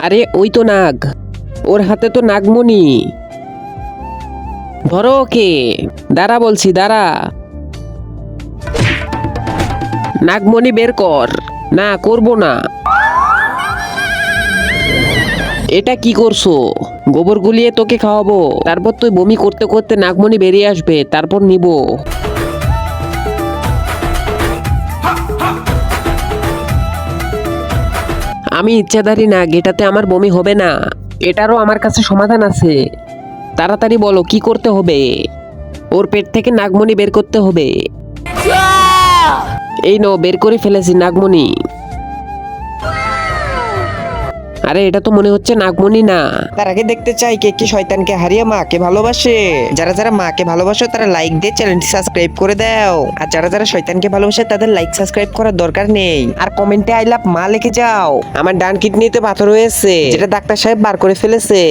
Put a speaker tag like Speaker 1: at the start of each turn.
Speaker 1: আরে ওই তো নাগ, ওর হাতে তো নাগমণি। ধরো ওকে, দাঁড়া বলছি, দাঁড়া। নাগমণি বের কর। না, করব না। এটা কি করছো? গোবর গুলিয়ে তোকে খাওয়াবো, তারপর তুই বমি করতে করতে নাগমণি বেরিয়ে আসবে, তারপর নিব। আমি ইচ্ছাধারী নাগ, এটাতে আমার বমি হবে না। এটারও আমার কাছে সমাধান আছে। তাড়াতাড়ি বলো কি করতে হবে। ওর পেট থেকে নাগমণি বের করতে হবে। এই নো, বের করে ফেলেছি নাগমণি। আরে এটা তো মনে হচ্ছে নাগমণি না।
Speaker 2: তার আগে দেখতে চাই কে কে শয়তানকে হারিয়ে মাকে ভালোবাসে। যারা যারা মাকে ভালোবাসো তারা লাইক দিয়ে চ্যানেলটি সাবস্ক্রাইব করে দাও, আর যারা যারা শয়তানকে ভালোবাসে তাদের লাইক সাবস্ক্রাইব করার দরকার নেই। আর কমেন্টে আই লাভ মা লিখে যাও। আমার ডান কিডনিতে পাথর হয়েছে, যেটা ডাক্তার সাহেব বার করে ফেলেছে।